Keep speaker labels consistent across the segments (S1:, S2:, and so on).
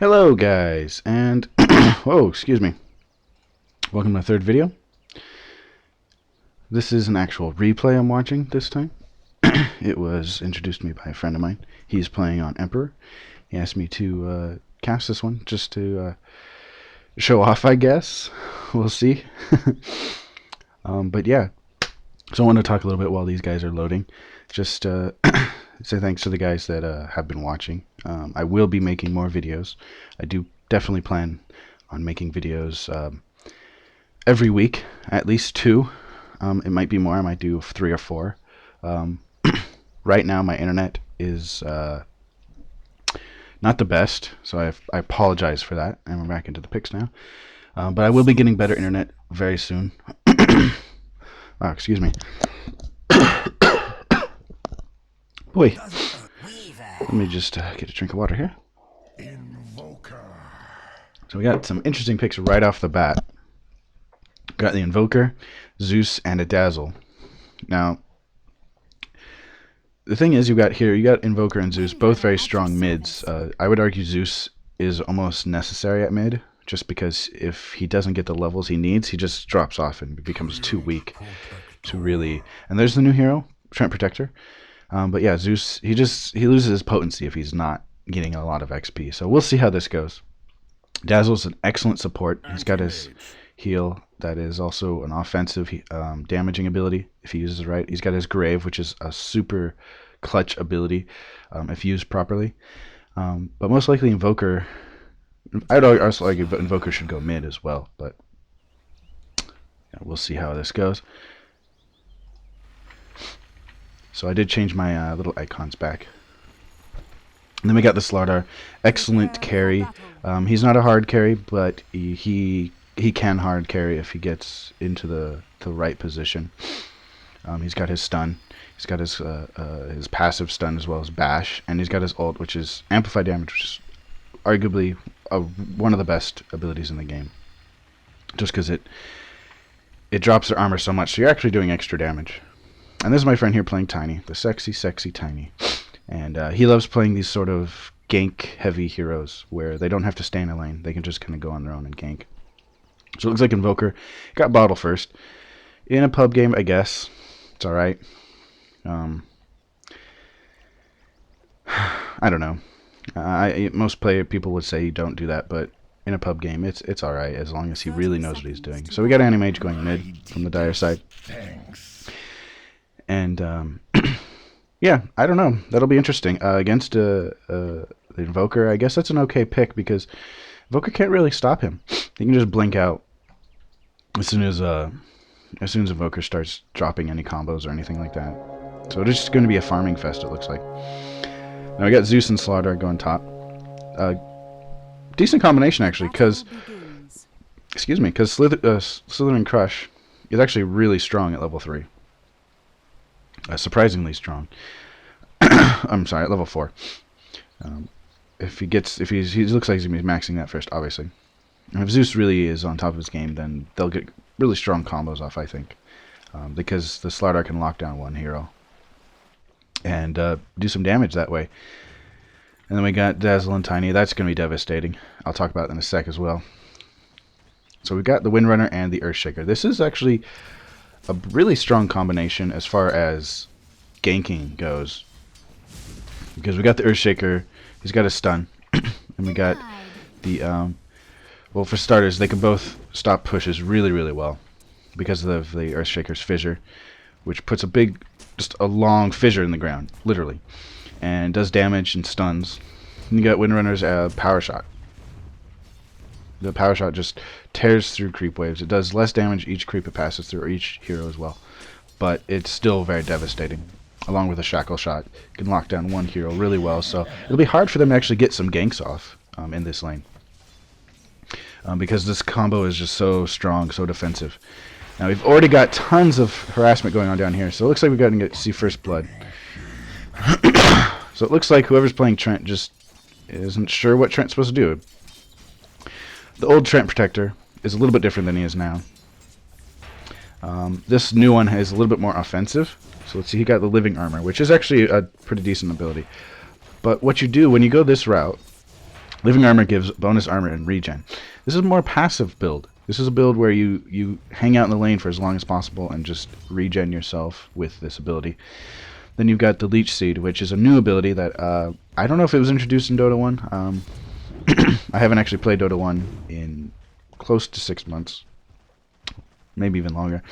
S1: Hello guys, and whoa, excuse me. Welcome to my third video. This is an actual replay I'm watching this time. It was introduced to me by a friend of mine. He's playing on Emperor. He asked me to cast this one just to show off, I guess. We'll see. But yeah, so I want to talk a little bit while these guys are loading. Just say thanks to the guys that have been watching. I will be making more videos. I do definitely plan on making videos every week, at least 2. It might be more. I might do 3 or 4. Right now my internet is not the best, so I apologize for that, and we're back into the pics now. But I will be getting better internet very soon. Oh, excuse me. Boy, let me just get a drink of water here. So we got some interesting picks right off the bat. Got the Invoker, Zeus, and a Dazzle. Now, the thing is, you got Invoker and Zeus, both very strong mids. I would argue Zeus is almost necessary at mid, just because if he doesn't get the levels he needs, he just drops off and becomes too weak to really. And there's the new hero, Trent Protector. But yeah, Zeus, he loses his potency if he's not getting a lot of XP. So we'll see how this goes. Dazzle's an excellent support. He's got his heal that is also an offensive damaging ability if he uses it right. He's got his Grave, which is a super clutch ability if used properly. But most likely Invoker, I'd also argue Invoker should go mid as well, but yeah, we'll see how this goes. So I did change my little icons back. And then we got the Slardar, excellent carry. He's not a hard carry, but he can hard carry if he gets into the right position. He's got his stun. He's got his passive stun as well as bash, and he's got his ult, which is amplify damage, which is arguably one of the best abilities in the game. Just because it drops their armor so much, so you're actually doing extra damage. And this is my friend here playing Tiny, the sexy Tiny. And he loves playing these sort of gank-heavy heroes where they don't have to stay in a lane. They can just kind of go on their own and gank. So it looks like Invoker got Bottle first. In a pub game, I guess. It's alright. I don't know. Most people would say don't do that, but in a pub game, it's alright as long as he really knows what he's doing. So we got Animage going mid from the Dire side. And yeah, I don't know. That'll be interesting. Against the Invoker, I guess that's an okay pick because Invoker can't really stop him. He can just blink out as soon as Invoker starts dropping any combos or anything like that. So it's just going to be a farming fest, it looks like. Now we got Zeus and Slardar going top. Decent combination actually, because Slitherine Crush is actually really strong at level 3. Surprisingly strong. I'm sorry, at level 4. He looks like he's gonna be maxing that first, obviously. And if Zeus really is on top of his game, then they'll get really strong combos off, I think, because the Slardar can lock down one hero and do some damage that way. And then we got Dazzle and Tiny. That's gonna be devastating. I'll talk about that in a sec as well. So we've got the Windrunner and the Earthshaker. This is actually a really strong combination as far as ganking goes, because we got the Earthshaker, he's got a stun, and we got the well, for starters, they can both stop pushes really, really well because of the Earthshaker's fissure, which puts just a long fissure in the ground, literally, and does damage and stuns. And you got Windrunner's Power Shot. The Power Shot just tears through creep waves. It does less damage each creep it passes through, or each hero as well. But it's still very devastating. Along with a Shackle Shot, you can lock down one hero really well. So it'll be hard for them to actually get some ganks off in this lane. Because this combo is just so strong, so defensive. Now we've already got tons of harassment going on down here. So it looks like we've got to see first blood. So it looks like whoever's playing Trent just isn't sure what Trent's supposed to do. The old Trent Protector is a little bit different than he is now. This new one is a little bit more offensive. So let's see, he got the Living Armor, which is actually a pretty decent ability. But what you do when you go this route, Living Armor gives bonus armor and regen. This is a more passive build. This is a build where you hang out in the lane for as long as possible and just regen yourself with this ability. Then you've got the Leech Seed, which is a new ability that I don't know if it was introduced in Dota 1. I haven't actually played Dota 1 in close to 6 months, maybe even longer.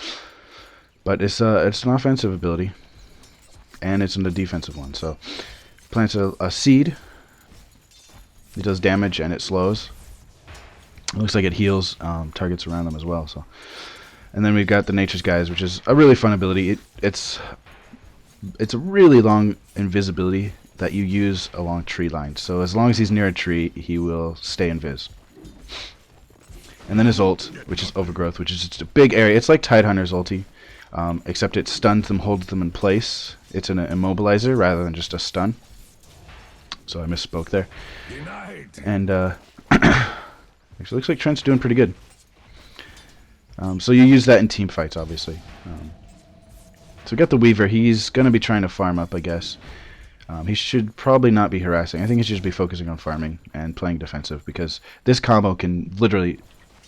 S1: But it's an offensive ability, and it's a defensive one. So plants a seed. It does damage and it slows. It looks like it heals targets around them as well. So, and then we've got the Nature's Guise, which is a really fun ability. It's a really long invisibility that you use along tree lines. So as long as he's near a tree, he will stay invis. And then his ult, which is Overgrowth, which is just a big area. It's like Tidehunter's ulti, except it stuns them, holds them in place. It's an immobilizer rather than just a stun. So I misspoke there. And actually looks like Trent's doing pretty good. So you use that in team fights, obviously. So we got the Weaver. He's going to be trying to farm up, I guess. He should probably not be harassing. I think he should just be focusing on farming and playing defensive, because this combo can literally...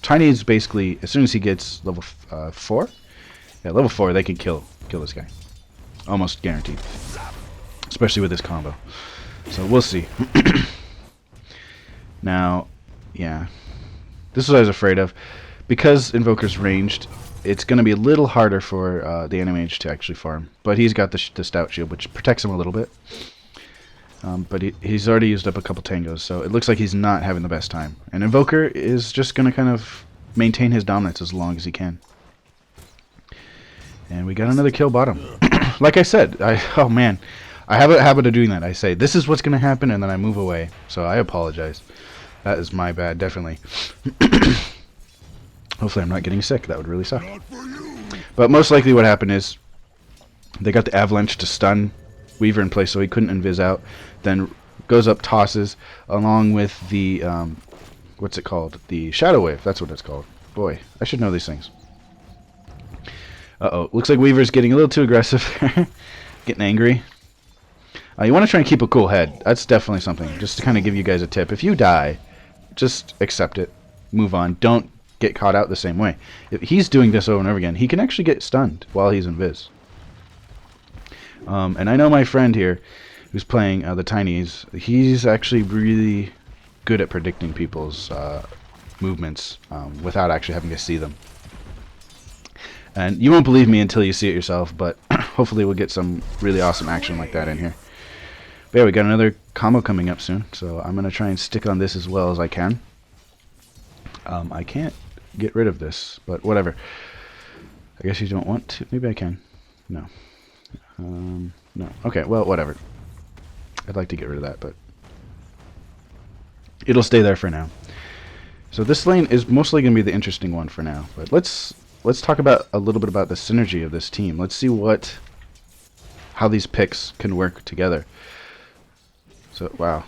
S1: Tiny is basically, as soon as he gets level 4, yeah, level 4, they can kill this guy. Almost guaranteed. Especially with this combo. So we'll see. Now, yeah. This is what I was afraid of. Because Invoker's ranged, it's going to be a little harder for the Animage to actually farm. But he's got the Stout Shield, which protects him a little bit. But he's already used up a couple tangos, so it looks like he's not having the best time. And Invoker is just going to kind of maintain his dominance as long as he can. And we got another kill bottom. Like I said, oh man, I have a habit of doing that. I say, this is what's going to happen, and then I move away. So I apologize. That is my bad, definitely. Hopefully I'm not getting sick. That would really suck. But most likely what happened is they got the Avalanche to stun Weaver in place so he couldn't invis out. Then goes up, tosses, along with the, what's it called? The Shadow Wave. That's what it's called. Boy, I should know these things. Uh-oh. Looks like Weaver's getting a little too aggressive. Getting angry. You want to try and keep a cool head. That's definitely something. Just to kind of give you guys a tip. If you die, just accept it. Move on. Don't get caught out the same way. If he's doing this over and over again, he can actually get stunned while he's invis. And I know my friend here who's playing the Tinies, he's actually really good at predicting people's movements without actually having to see them. And you won't believe me until you see it yourself, but hopefully we'll get some really awesome action like that in here. But yeah, we got another combo coming up soon, so I'm going to try and stick on this as well as I can. I can't get rid of this, but whatever. I guess you don't want to. Maybe I can. No. No. Okay, well, whatever. I'd like to get rid of that, but it'll stay there for now. So this lane is mostly going to be the interesting one for now, but let's talk about a little bit about the synergy of this team. Let's see how these picks can work together. So, wow.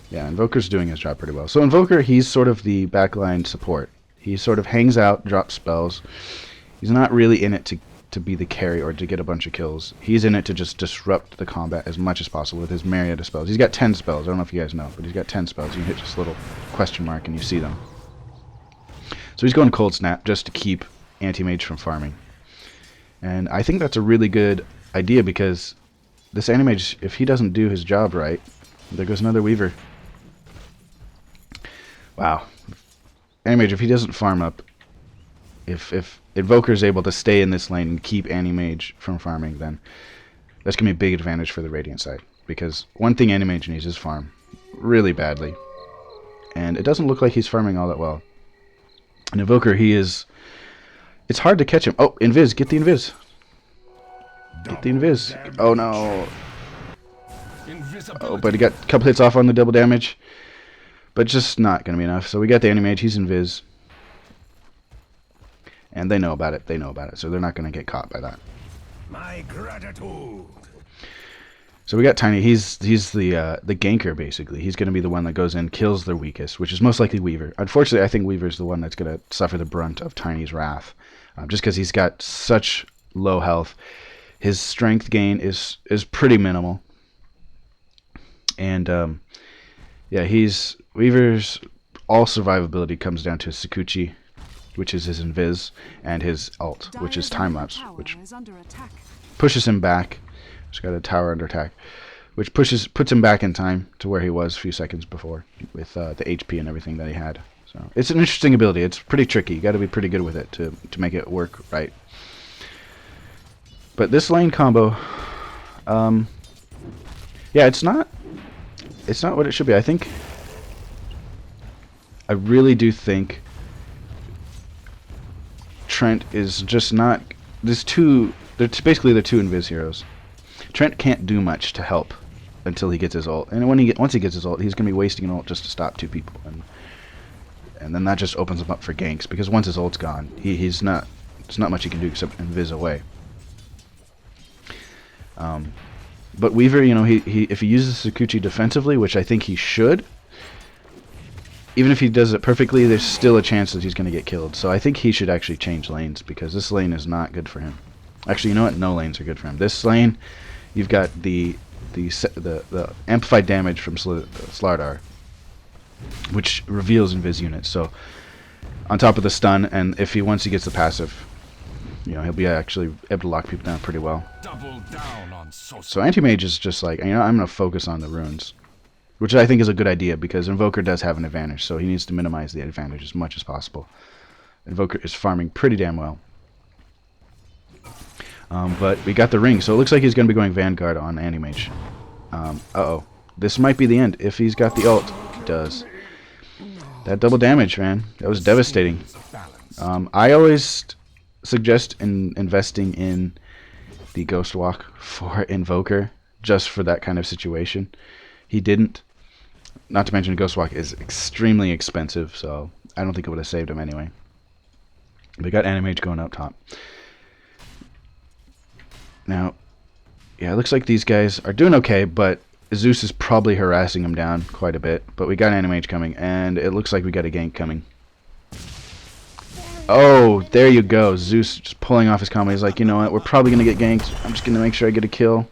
S1: Yeah, Invoker's doing his job pretty well. So Invoker, he's sort of the backline support. He sort of hangs out, drops spells. He's not really in it to be the carry or to get a bunch of kills. He's in it to just disrupt the combat as much as possible with his myriad of spells. He's got 10 spells. I don't know if you guys know, but he's got 10 spells. You hit just a little question mark and you see them. So he's going Cold Snap just to keep Anti-Mage from farming. And I think that's a really good idea, because this Anti-Mage, if he doesn't do his job right, there goes another Weaver. Wow. Anti-Mage, if he doesn't farm up, if Invoker is able to stay in this lane and keep Anti-Mage from farming, then that's going to be a big advantage for the Radiant side. Because one thing Anti-Mage needs is farm really badly. And it doesn't look like he's farming all that well. And Invoker, it's hard to catch him. Oh, Invis, get the Invis. Get the Invis. Oh no. Oh, but he got a couple hits off on the double damage. But just not going to be enough. So we got the Anti-Mage, he's Invis. And they know about it. They know about it. So they're not going to get caught by that.
S2: My gratitude.
S1: So we got Tiny. He's the ganker, basically. He's going to be the one that goes in, kills their weakest, which is most likely Weaver. Unfortunately, I think Weaver's the one that's going to suffer the brunt of Tiny's wrath. Just because he's got such low health. His strength gain is pretty minimal. And Yeah, Weaver's all survivability comes down to his Sakuchi, which is his invis, and his ult, which is time lapse, which pushes him back. He's got a tower under attack, which puts him back in time to where he was a few seconds before with the HP and everything that he had. So it's an interesting ability. It's pretty tricky. You got to be pretty good with it to make it work right. But this lane combo, yeah, it's not what it should be. I really do think Trent is just not. Basically the two invis heroes. Trent can't do much to help until he gets his ult, and once he gets his ult, he's gonna be wasting an ult just to stop two people, and then that just opens him up for ganks, because once his ult's gone, there's not much he can do except invis away. But Weaver, you know, if he uses Sakuchi defensively, which I think he should, even if he does it perfectly, there's still a chance that he's going to get killed. So I think he should actually change lanes, because this lane is not good for him. Actually, you know what? No lanes are good for him. This lane, you've got the amplified damage from Slardar, which reveals invis units. So on top of the stun, and once he gets the passive, you know, he'll be actually able to lock people down pretty well.
S2: Double down on
S1: So anti-mage is just like, you know, I'm going to focus on the runes, which I think is a good idea, because Invoker does have an advantage, so he needs to minimize the advantage as much as possible. Invoker is farming pretty damn well. But we got the ring, so it looks like he's going to be going Vanguard on anti-mage. Uh-oh. This might be the end. If he's got the ult, he does. That double damage, man. That was devastating. I always suggest investing in the Ghost Walk for Invoker, just for that kind of situation. He didn't. Not to mention Ghost Walk is extremely expensive, so I don't think it would have saved him anyway. We got Animage going up top. Now, yeah, it looks like these guys are doing okay, but Zeus is probably harassing him down quite a bit. But we got Animage coming, and it looks like we got a gank coming. Oh, there you go. Zeus just pulling off his combo. He's like, you know what? We're probably going to get ganked. I'm just going to make sure I get a kill.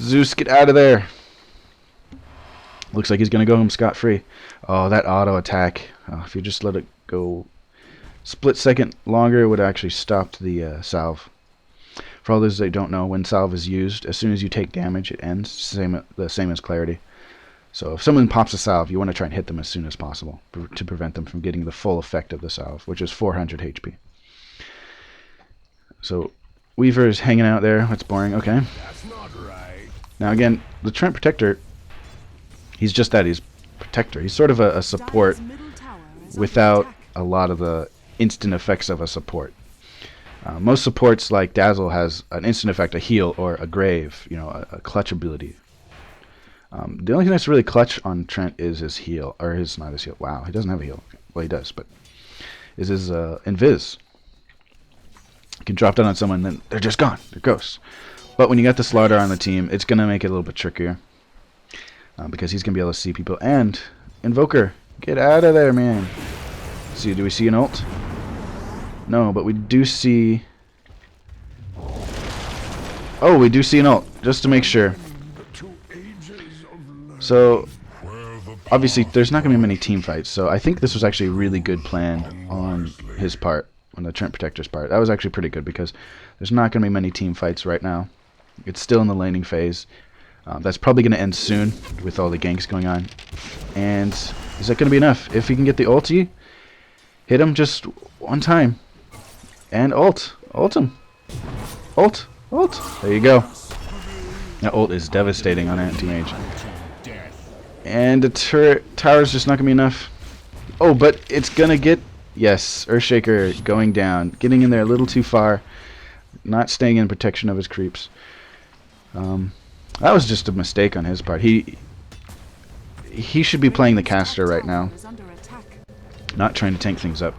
S1: Zeus, get out of there. Looks like he's going to go home scot-free. Oh, that auto attack. If you just let it go split second longer, it would actually stop the salve. For all those that don't know, when salve is used, as soon as you take damage, it ends. The same as clarity. So if someone pops a salve, you want to try and hit them as soon as possible to prevent them from getting the full effect of the salve, which is 400 HP. So Weaver is hanging out there. That's boring. Okay.
S2: That's not right.
S1: Now again, the Trent Protector, he's just that. He's Protector. He's sort of a support without a lot of the instant effects of a support. Most supports like Dazzle has an instant effect, a heal, or a grave, you know, a clutch ability. The only thing that's really clutch on Trent is his heal, or not his heal. Wow, he doesn't have a heal. Well, he does, but is his invis. You can drop down on someone, then they're just gone. They're ghosts. But when you got the Slardar on the team, it's gonna make it a little bit trickier, because he's gonna be able to see people. And Invoker, get out of there, man. See, do we see an ult? No, but we do see. Oh, we do see an ult, just to make sure. So, obviously, there's not going to be many team fights, so I think this was actually a really good plan on his part, on the Trent Protector's part. That was actually pretty good, because there's not going to be many team fights right now. It's still in the laning phase. That's probably going to end soon, with all the ganks going on. And is that going to be enough? If he can get the ulti, hit him just one time. And ult. Ult him. Ult. Ult. There you go. That ult is devastating on anti-mage. And the tower's just not going to be enough. Oh, but it's going to get... Yes, Earthshaker going down. Getting in there a little too far. Not staying in protection of his creeps. That was just a mistake on his part. He should be playing the caster right now. Not trying to tank things up.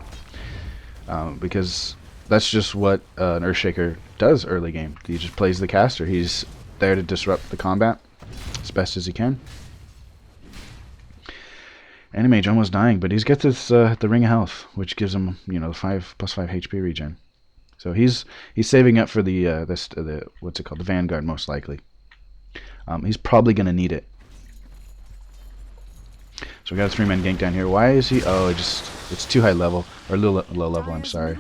S1: Because that's just what an Earthshaker does early game. He just plays the caster. He's there to disrupt the combat as best as he can. Animage almost dying, but he's got this the Ring of Health, which gives him, you know, +5 HP regen. So he's saving up for the what's it called, the Vanguard, most likely. He's probably gonna need it. So we got a 3-man gank down here. Why is he? Oh, it's too high level, or low level. I'm sorry.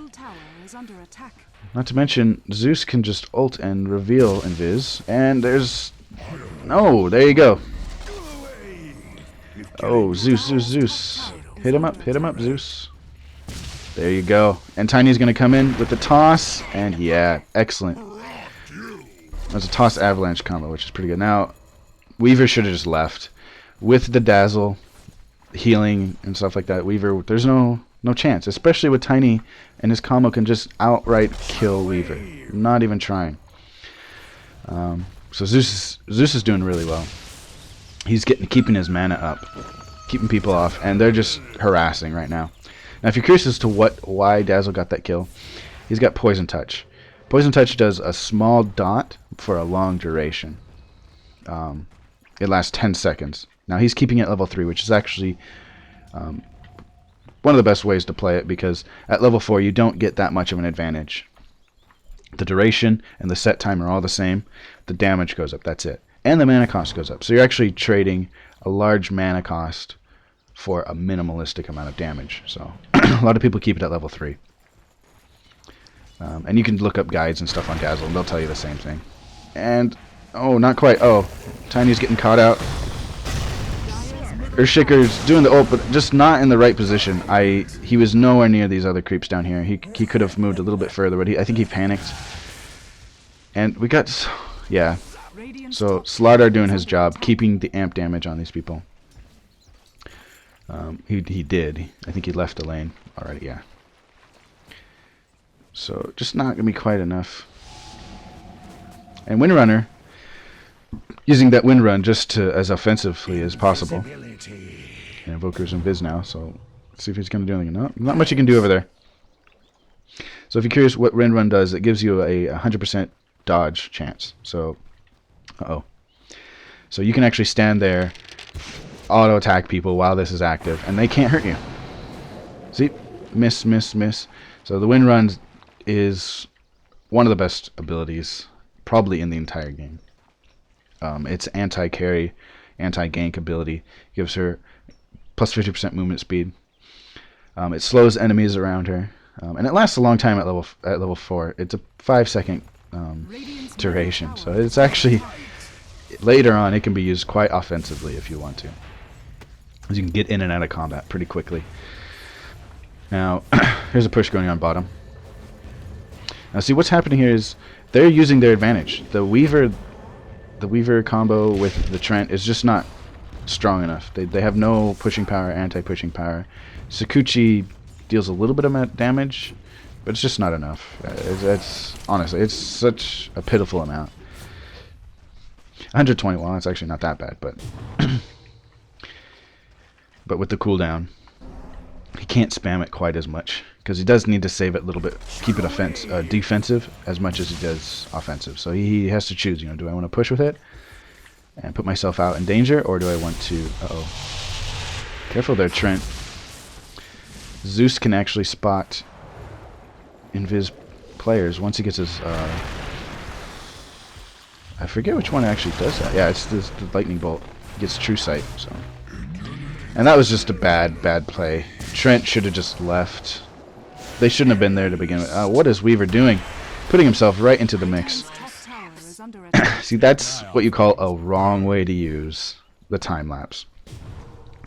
S1: Not to mention, Zeus can just ult and reveal invis, and there's no. There you go. Oh, Zeus. Hit him up, Zeus. There you go. And Tiny's gonna come in with the toss, and yeah, excellent. That's a toss avalanche combo, which is pretty good. Now, Weaver should have just left. With the dazzle, healing, and stuff like that, Weaver, there's no chance. Especially with Tiny, and his combo can just outright kill Weaver. Not even trying. So Zeus is doing really well. He's keeping his mana up, keeping people off, and they're just harassing right now. Now, if you're curious as to why Dazzle got that kill, he's got Poison Touch. Poison Touch does a small dot for a long duration. It lasts 10 seconds. Now, he's keeping it at level 3, which is actually one of the best ways to play it, because at level 4, you don't get that much of an advantage. The duration and the set time are all the same. The damage goes up, that's it. And the mana cost goes up. So you're actually trading a large mana cost for a minimalistic amount of damage. So a lot of people keep it at level 3. And you can look up guides and stuff on Dazzle, and they'll tell you the same thing. And, oh, not quite. Oh, Tiny's getting caught out. Earthshaker's doing the ult, but just not in the right position. He was nowhere near these other creeps down here. He could have moved a little bit further, but I think he panicked. And we got, yeah. So Slardar doing his job, keeping the amp damage on these people. He did. I think he left the lane already. Yeah. So just not gonna be quite enough. And Windrunner, using that wind run just to as offensively as possible. And Invoker's invis now, so let's see if he's gonna do anything. No, not much you can do over there. So if you're curious what wind run does, it gives you a 100% dodge chance. So, so you can actually stand there, auto attack people while this is active, and they can't hurt you. See, miss. So the wind run is one of the best abilities probably in the entire game. It's anti-carry, anti-gank ability. Gives her plus 50% movement speed. It slows enemies around her, and it lasts a long time at level 4. It's a 5-second duration, so it's actually later on it can be used quite offensively if you want to, as you can get in and out of combat pretty quickly. Now, here's a push going on bottom. Now, see what's happening here is they're using their advantage. The Weaver combo with the Trent is just not strong enough. They have no pushing power, anti-pushing power. Sakuchi deals a little bit of damage, but it's just not enough. Honestly, it's such a pitiful amount. 120, well, it's actually not that bad, but but with the cooldown, he can't spam it quite as much, because he does need to save it a little bit, keep it defensive as much as he does offensive. So he has to choose, do I want to push with it and put myself out in danger, or do I want to, careful there, Trent. Zeus can actually spot invis players once he gets his, I forget which one actually does that. Yeah, it's the lightning bolt. He gets true sight, so. And that was just a bad play. Trent should have just left. They shouldn't have been there to begin with. What is Weaver doing? Putting himself right into the mix. See, that's what you call a wrong way to use the time lapse.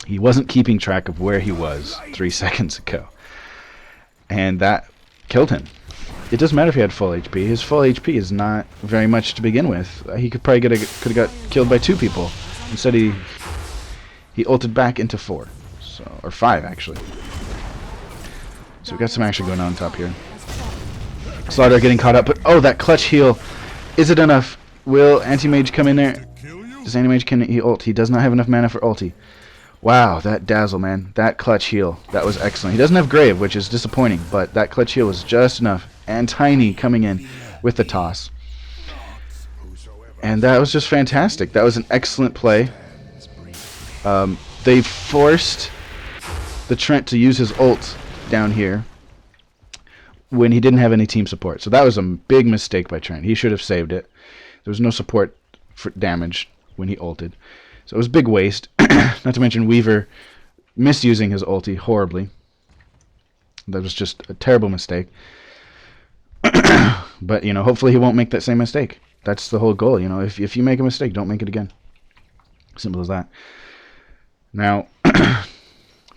S1: He wasn't keeping track of where he was 3 seconds ago. And that killed him. It doesn't matter if he had full HP. His full HP is not very much to begin with. He could probably could have got killed by 2 people. Instead, he ulted back into 4, or 5 actually. So we got some action going on top here. Slaughter getting caught up, but oh, that clutch heal! Is it enough? Will Anti-Mage come in there? Does Anti-Mage, can he ult? He does not have enough mana for ulti. Wow, that dazzle, man. That clutch heal. That was excellent. He doesn't have Grave, which is disappointing, but that clutch heal was just enough. And Tiny coming in with the toss. And that was just fantastic. That was an excellent play. They forced the Trent to use his ult down here when he didn't have any team support. So that was a big mistake by Trent. He should have saved it. There was no support for damage when he ulted. So it was a big waste. Not to mention Weaver misusing his ulti horribly. That was just a terrible mistake. But, you know, hopefully he won't make that same mistake. That's the whole goal, you know. If you make a mistake, don't make it again. Simple as that. Now, if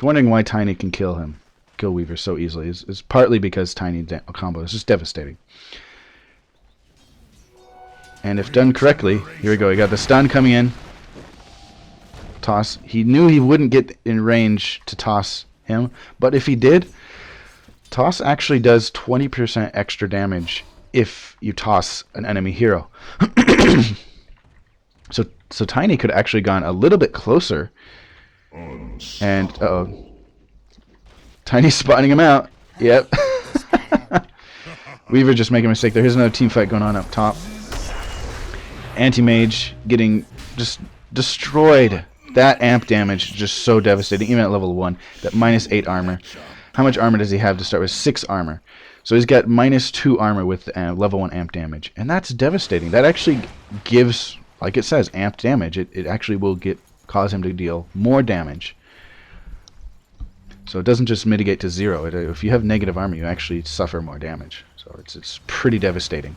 S1: you're wondering why Tiny can kill Weaver so easily, is partly because Tiny combo is just devastating. And if done correctly, here we go. He got the stun coming in. Toss. He knew he wouldn't get in range to toss him, but if he did, toss actually does 20% extra damage if you toss an enemy hero. So Tiny could have actually gone a little bit closer. And uh-oh. Tiny's spotting him out. Yep. Weaver just making a mistake there. Here's another team fight going on up top. Anti-Mage getting just destroyed. That amp damage just so devastating, even at level 1. That -8 armor. How much armor does he have to start with? 6 armor. So he's got -2 armor with level 1 amp damage. And that's devastating. That actually gives, like it says, amp damage. It actually will cause him to deal more damage. So it doesn't just mitigate to 0. If you have negative armor, you actually suffer more damage. So it's pretty devastating.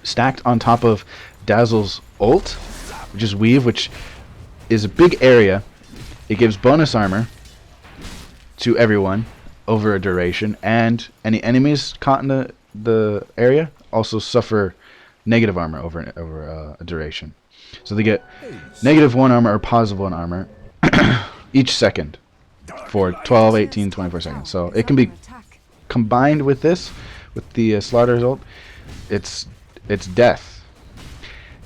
S1: Stacked on top of Dazzle's ult, which is Weave, which is a big area. It gives bonus armor to everyone over a duration, and any enemies caught in the area also suffer negative armor over a duration. So they get -1 armor or +1 armor each second for 12, 18, 24 seconds. So it can be combined with this, with the Slaughter's ult. It's death.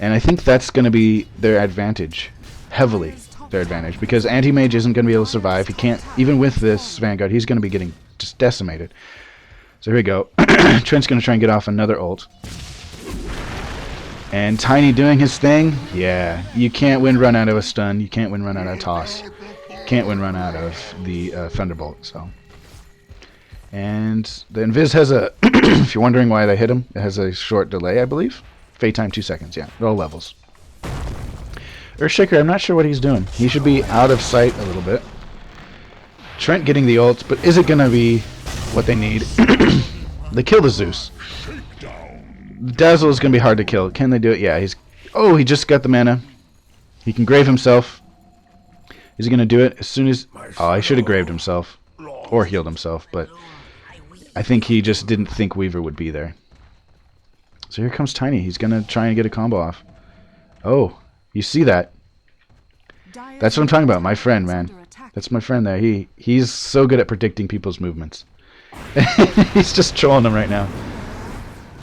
S1: And I think that's going to be their advantage, heavily their advantage, because Anti-Mage isn't going to be able to survive. He can't, even with this Vanguard, he's going to be getting just decimated. So here we go. Trent's going to try and get off another ult. And Tiny doing his thing. Yeah, you can't win run out of a stun. You can't win run out of a toss. You can't win run out of the Thunderbolt. So, and the Invis has a, if you're wondering why they hit him, it has a short delay, I believe. Fade time 2 seconds, yeah, at all levels. Earthshaker, I'm not sure what he's doing. He should be out of sight a little bit. Trent getting the ult, but is it going to be what they need? They kill the Zeus. Dazzle is going to be hard to kill. Can they do it? Yeah, oh, he just got the mana. He can grave himself. Is he going to do it as soon as... Oh, he should have graved himself. Or healed himself, but I think he just didn't think Weaver would be there. So here comes Tiny. He's going to try and get a combo off. Oh, you see that? That's what I'm talking about. My friend, man. That's my friend there. He's so good at predicting people's movements. He's just trolling them right now.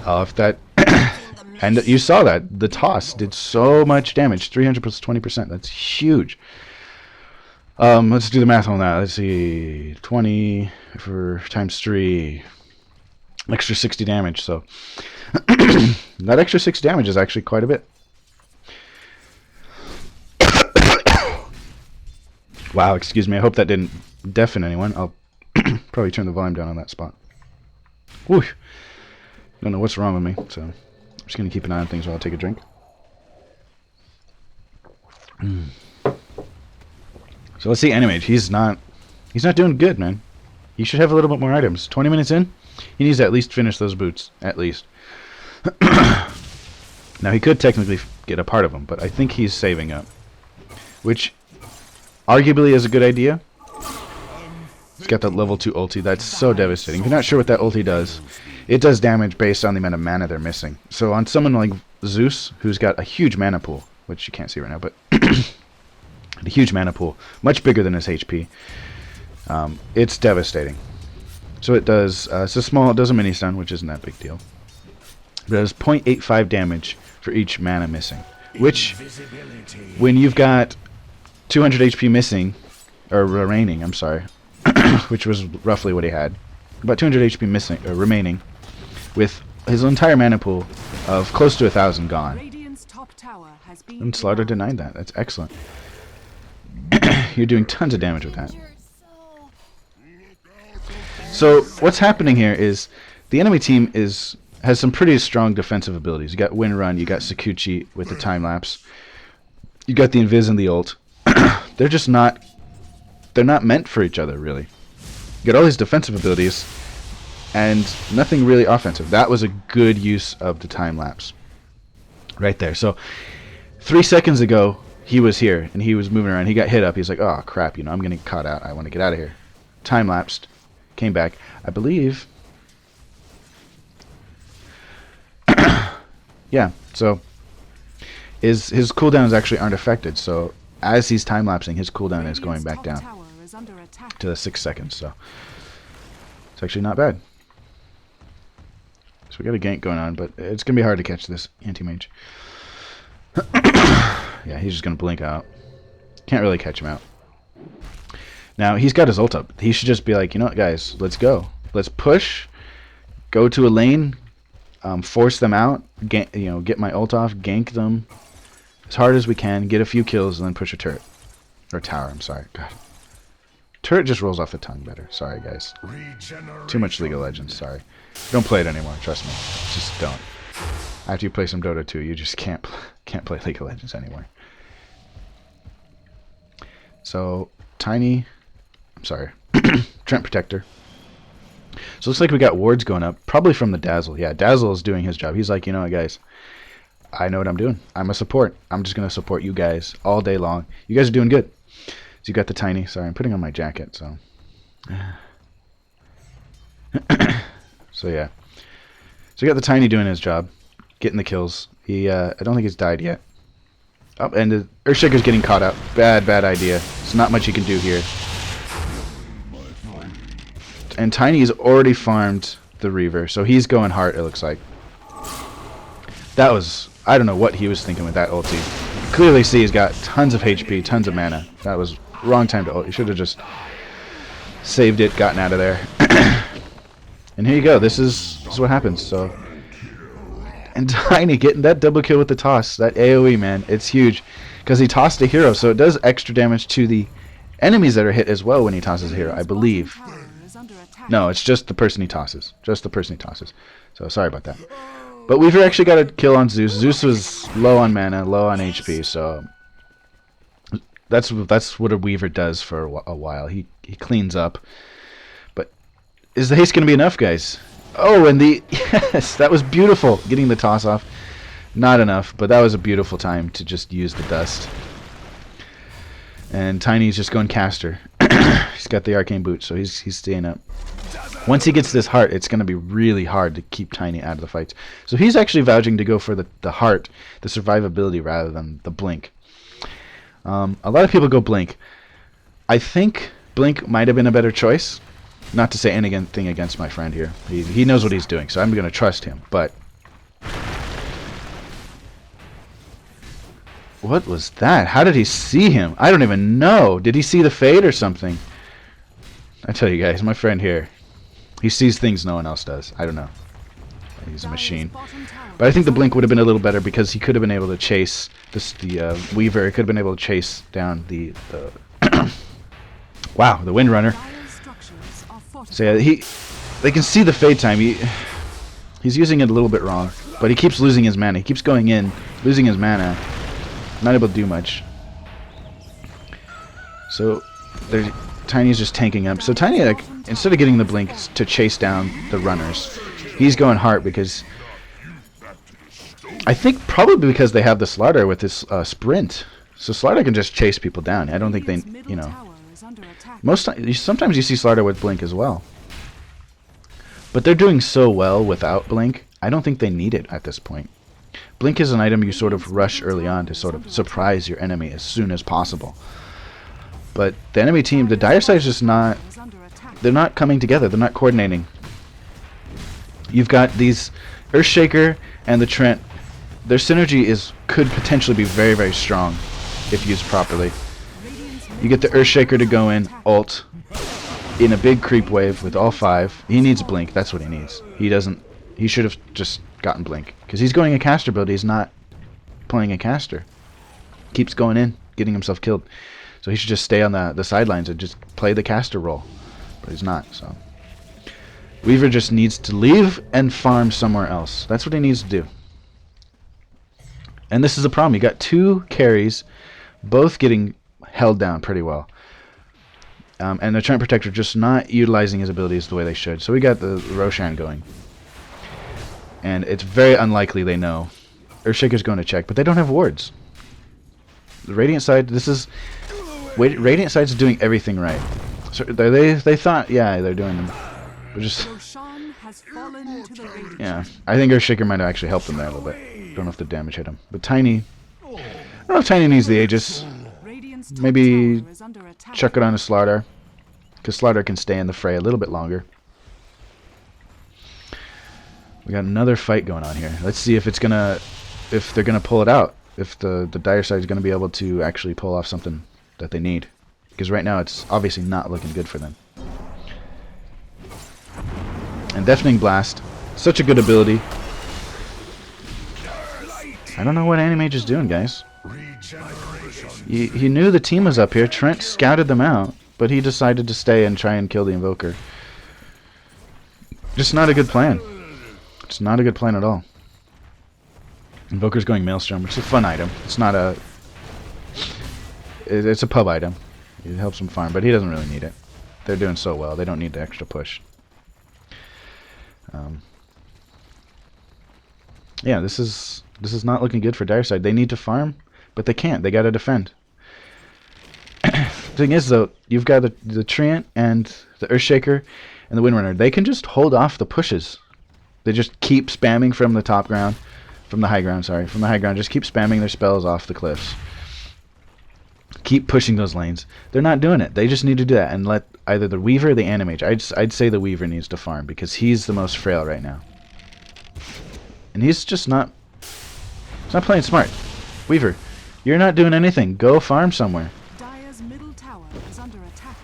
S1: Oh, if that... And you saw that. The toss did so much damage. 300 plus 20%. That's huge. Let's do the math on that. Let's see. 20 for times 3. Extra 60 damage. So that extra 6 damage is actually quite a bit. Wow, excuse me. I hope that didn't deafen anyone. I'll probably turn the volume down on that spot. Whew. Don't know what's wrong with me, so I'm just going to keep an eye on things while I take a drink. So let's see Anti-Mage. He's not doing good, man. He should have a little bit more items. 20 minutes in, he needs to at least finish those boots. At least. Now, he could technically get a part of them, but I think he's saving up. Which, arguably, is a good idea. He's got that level 2 ulti. That's so devastating. If you're not sure what that ulti does, it does damage based on the amount of mana they're missing. So on someone like Zeus, who's got a huge mana pool, which you can't see right now, but a huge mana pool, much bigger than his HP, it's devastating. So it does, it does a mini stun, which isn't that big deal. But it does 0.85 damage for each mana missing, which, when you've got 200 HP missing, or remaining, I'm sorry, which was roughly what he had, about 200 HP missing, remaining, with his entire mana pool of close to 1,000 gone. And Slaughter denied that. That's excellent. You're doing tons of damage with that. So what's happening here is the enemy team has some pretty strong defensive abilities. You got Wind Run, you got Sakuchi with the time lapse, you got the Invis and the ult. They're just not they're not meant for each other, really. You got all these defensive abilities, and nothing really offensive. That was a good use of the time lapse. Right there. So, 3 seconds ago, he was here, and he was moving around. He got hit up. He's like, oh, crap, I'm going to get caught out. I want to get out of here. Time lapsed. Came back. I believe... yeah, so... His cooldowns actually aren't affected, so as he's time-lapsing, his cooldown is going back down to the 6 seconds, so it's actually not bad. So we got a gank going on, but it's going to be hard to catch this anti-mage. Yeah, he's just going to blink out. Can't really catch him out. Now, he's got his ult up. He should just be like, you know what, guys, let's go. Let's push, go to a lane, force them out, get my ult off, gank them as hard as we can, get a few kills, and then push a turret. Or tower, I'm sorry. God. Turret just rolls off the tongue better. Sorry, guys. Too much League of Legends, sorry. Don't play it anymore, trust me. Just don't. After you play some Dota 2, you just can't play League of Legends anymore. So, Tiny... I'm sorry. Trent Protector. So it looks like we got wards going up, probably from the Dazzle. Yeah, Dazzle is doing his job. He's like, you know what, guys, I know what I'm doing. I'm a support. I'm just going to support you guys all day long. You guys are doing good. So you got the Tiny. Sorry, I'm putting on my jacket, so. So, yeah. So you got the Tiny doing his job, getting the kills. He, I don't think he's died yet. Oh, and the Earthshaker's getting caught up. Bad idea. There's not much you can do here. And Tiny's already farmed the Reaver, so he's going hard, it looks like. That was... I don't know what he was thinking with that ulti. You clearly see he's got tons of HP, tons of mana. That was wrong time to ult. You should have just saved it, gotten out of there. And here you go. This is what happens. So, and Tiny getting that double kill with the toss. That AoE, man. It's huge. Because he tossed a hero, so it does extra damage to the enemies that are hit as well when he tosses a hero, I believe. No, it's just the person he tosses. Just the person he tosses. So, sorry about that. But we've actually got a kill on Zeus. Zeus was low on mana, low on HP, so that's what a Weaver does for a while. He cleans up. But is the haste going to be enough, guys? Oh, and the... Yes, that was beautiful. Getting the toss off. Not enough, but that was a beautiful time to just use the dust. And Tiny's just going caster. He's got the arcane boot, so he's staying up. Once he gets this heart, it's going to be really hard to keep Tiny out of the fights. So he's actually vouching to go for the heart, the survivability, rather than the blink. A lot of people go blink. I think blink might have been a better choice. Not to say anything against my friend here. He knows what he's doing, so I'm going to trust him. But what was that? How did he see him? I don't even know. Did he see the fade or something? I tell you guys, my friend here, he sees things no one else does. I don't know. He's a machine. But I think the blink would have been a little better because he could have been able to chase the Weaver. He could have been able to chase down the wow, the Windrunner. So yeah, they can see the fade time. He's using it a little bit wrong, but he keeps losing his mana. He keeps going in, losing his mana. Not able to do much. So Tiny's just tanking up. So Tiny, like, instead of getting the blink to chase down the runners, he's going hard because I think probably because they have the Slardar with this sprint. So Slardar can just chase people down. I don't think they, sometimes you see Slardar with blink as well. But they're doing so well without blink, I don't think they need it at this point. Blink is an item you sort of rush early on to sort of surprise your enemy as soon as possible. But the enemy team, the dire side is just not... They're not coming together. They're not coordinating. You've got these Earthshaker and the Trent. Their synergy could potentially be very, very strong if used properly. You get the Earthshaker to go in, ult, in a big creep wave with all 5. He needs blink. That's what he needs. He should have just gotten blink. Because he's going a caster build. He's not playing a caster. Keeps going in, getting himself killed. So he should just stay on the sidelines and just play the caster role. But he's not, so. Weaver just needs to leave and farm somewhere else. That's what he needs to do. And this is the problem. You got 2 carries, both getting held down pretty well. And the Trent Protector just not utilizing his abilities the way they should. So we got the Roshan going. And it's very unlikely they know. Earthshaker's going to check, but they don't have wards. The Radiant side, this is... Radiant side's doing everything right. So they thought, yeah, they're doing them. They're just... Yeah, I think Earthshaker might have actually helped them there a little bit. Don't know if the damage hit him. But Tiny... I don't know if Tiny needs the Aegis. Maybe chuck it on a Slardar. Because Slardar can stay in the fray a little bit longer. We got another fight going on here. Let's see if it's gonna... if they're gonna pull it out. If the dire side is gonna be able to actually pull off something that they need. Because right now it's obviously not looking good for them. And Deafening Blast. Such a good ability. I don't know what Animage is doing, guys. He knew the team was up here. Trent scouted them out, but he decided to stay and try and kill the Invoker. Just not a good plan. It's not a good plan at all. Invoker's going Maelstrom, which is a fun item. It's not a... It's a pub item. It helps him farm, but he doesn't really need it. They're doing so well. They don't need the extra push. Yeah, this is not looking good for dire side. They need to farm, but they can't. They got to defend. The thing is, though, you've got the Treant and the Earthshaker and the Windrunner. They can just hold off the pushes. They just keep spamming from the top ground, from the high ground. Sorry, from the high ground. Just keep spamming their spells off the cliffs. Keep pushing those lanes. They're not doing it. They just need to do that and let either the Weaver or the Animage. I'd say the Weaver needs to farm because he's the most frail right now. And he's just not... He's not playing smart. Weaver, you're not doing anything. Go farm somewhere.
S3: Dire's middle tower is under attack.